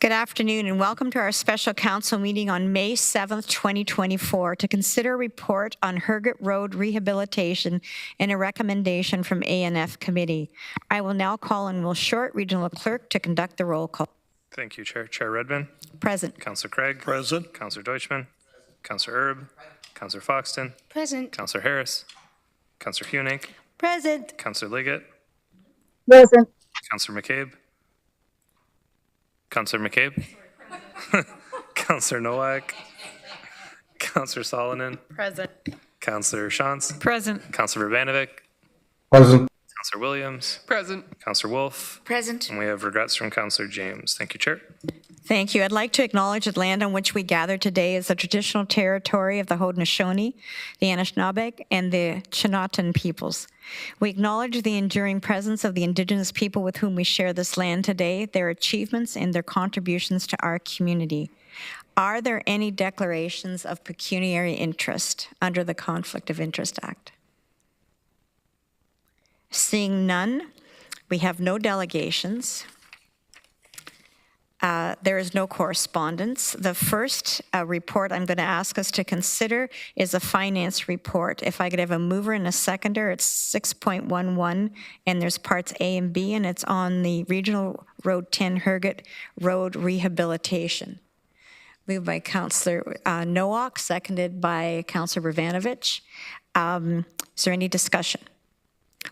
Good afternoon and welcome to our special council meeting on May 7th, 2024 to consider a report on Herget Road rehabilitation and a recommendation from A&F Committee. I will now call on Will Short, Regional Clerk, to conduct the roll call. Thank you, Chair. Chair Redmond. Present. Councillor Craig. Present. Councillor Deutschmann. Councillor Erb. Councillor Foxton. Present. Councillor Harris. Councillor Hunig. Present. Councillor Liggett. Present. Councillor McCabe. Councillor McCabe. Councillor Nowak. Councillor Solonen. Present. Councillor Shantz. Present. Councillor Urbanovic. Present. Councillor Williams. Present. Councillor Wolf. Present. And we have regrets from Councillor James. Thank you, Chair. Thank you. I'd like to acknowledge the land on which we gather today is the traditional territory of the Haudenosaunee, the Anishinaabe, and the Chinatan peoples. We acknowledge the enduring presence of the Indigenous people with whom we share this land today, their achievements, and their contributions to our community. Are there any declarations of pecuniary interest under the Conflict of Interest Act? Seeing none, we have no delegations. There is no correspondence. The first report I'm going to ask us to consider is a finance report. If I could have a mover and a seconder, it's 6.11, and there's parts A and B, and it's on the Regional Road 10 Herget Road rehabilitation. Moved by Councillor Nowak, seconded by Councillor Urbanovic. Is there any discussion?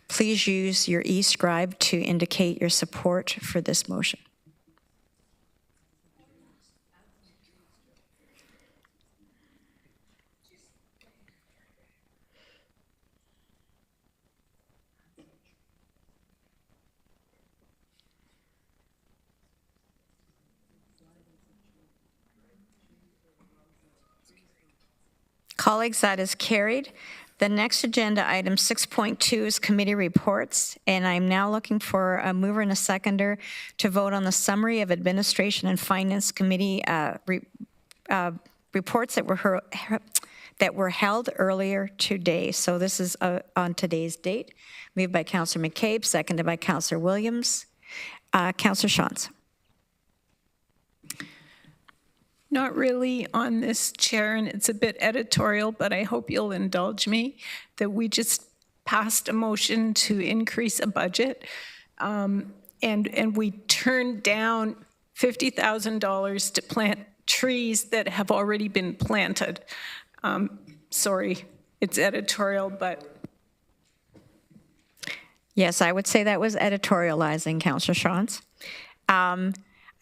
Please use your e-scribe to indicate your support for this motion. Colleagues, that is carried. The next agenda item 6.2 is committee reports, and I'm now looking for a mover and a seconder to vote on the summary of Administration and Finance Committee reports that were held earlier today. So this is on today's date. Moved by Councillor McCabe, seconded by Councillor Williams. Councillor Shantz. Not really on this, Chair, and it's a bit editorial, but I hope you'll indulge me that we just passed a motion to increase a budget, and we turned down $50,000 to plant trees that have already been planted. Sorry, it's editorial, but... Yes, I would say that was editorializing, Councillor Shantz.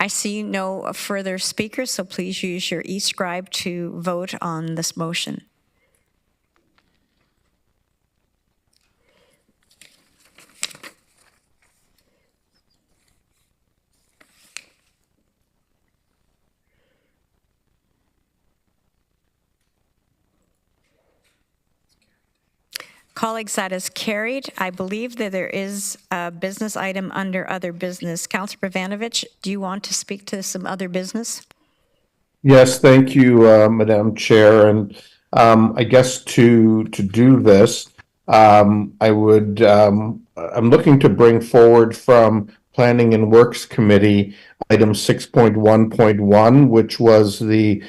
I see no further speakers, so please use your e-scribe to vote on this motion. Colleagues, that is carried. I believe that there is a business item under other business. Councillor Urbanovic, do you want to speak to some other business? Yes, thank you, Madam Chair. And I guess to do this, I'm looking to bring forward from Planning and Works Committee item 6.1.1, which was the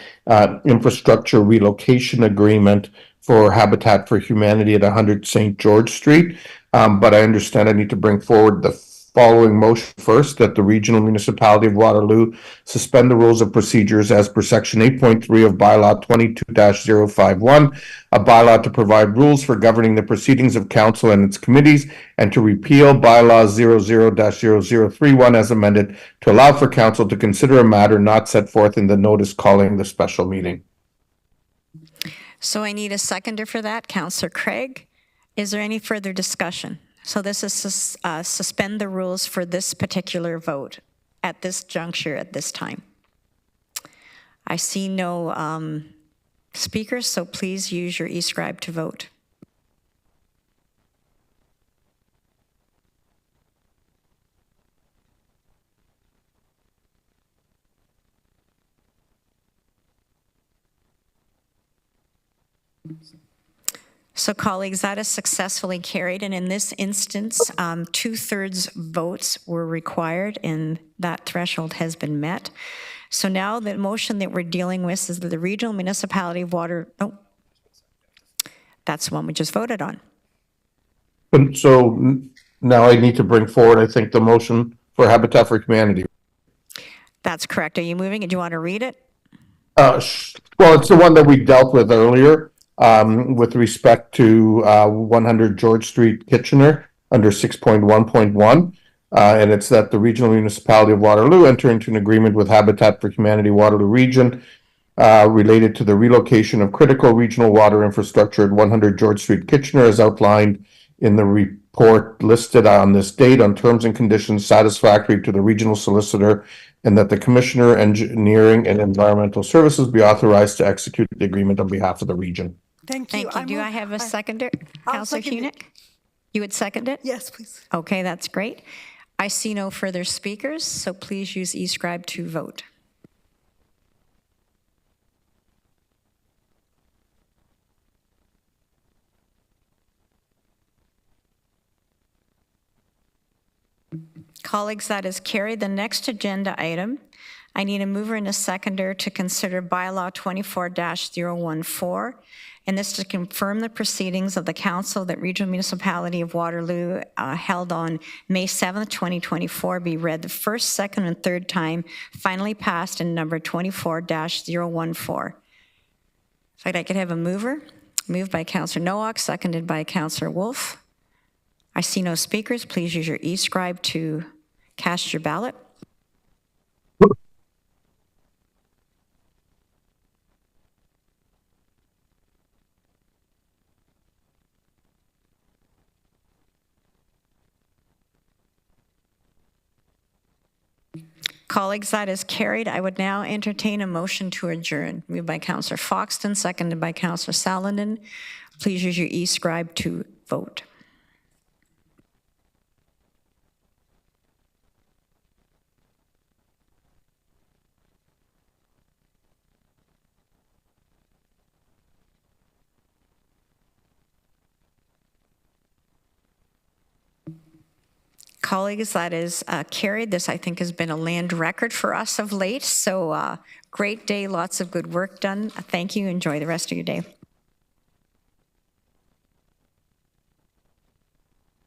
infrastructure relocation agreement for Habitat for Humanity at 100 St. George Street. But I understand I need to bring forward the following motion first, that the Regional Municipality of Waterloo suspend the rules of procedures as per Section 8.3 of Bylaw 22-051, a bylaw to provide rules for governing the proceedings of Council and its committees, and to repeal Bylaw 00-0031 as amended to allow for Council to consider a matter not set forth in the notice calling the special meeting. So I need a seconder for that, Councillor Craig. Is there any further discussion? So this is suspend the rules for this particular vote at this juncture at this time. I see no speakers, so please use your e-scribe to vote. So colleagues, that is successfully carried, and in this instance, 2/3 votes were required, and that threshold has been met. So now the motion that we're dealing with is that the Regional Municipality of that's the one we just voted on. And so now I need to bring forward, I think, the motion for Habitat for Humanity. That's correct. Are you moving it? Do you want to read it? Well, it's the one that we dealt with earlier, with respect to 100 George Street, Kitchener, under 6.1.1. And it's that the Regional Municipality of Waterloo enter into an agreement with Habitat for Humanity Waterloo Region related to the relocation of critical regional water infrastructure at 100 George Street, Kitchener, as outlined in the report listed on this date on terms and conditions satisfactory to the regional solicitor, and that the Commissioner, Engineering and Environmental Services be authorized to execute the agreement on behalf of the region. Thank you. Thank you. Do I have a seconder? I'll Councillor second it. Hunick? You would second it? Yes, please. Okay, that's great. I see no further speakers, so please use eScribe to vote. Colleagues, that is carried. The next agenda item, I need a mover and a seconder to consider bylaw 24-014, and this to confirm the proceedings of the Council that Regional Municipality of Waterloo held on May 7th, 2024, be read the first, second, and third time, finally passed in number 24-014. If I could have a mover, moved by Councillor Nowak, seconded by Councillor Wolf. I see no speakers. Please use your eScribe to cast your ballot. Colleagues, that is carried. I would now entertain a motion to adjourn. Moved by Councillor Foxton, seconded by Councillor Salonen. Please use your eScribe to vote. Colleagues, that is carried. This, I think, has been a land record for us of late. So great day, lots of good work done. Thank you. Enjoy the rest of your day.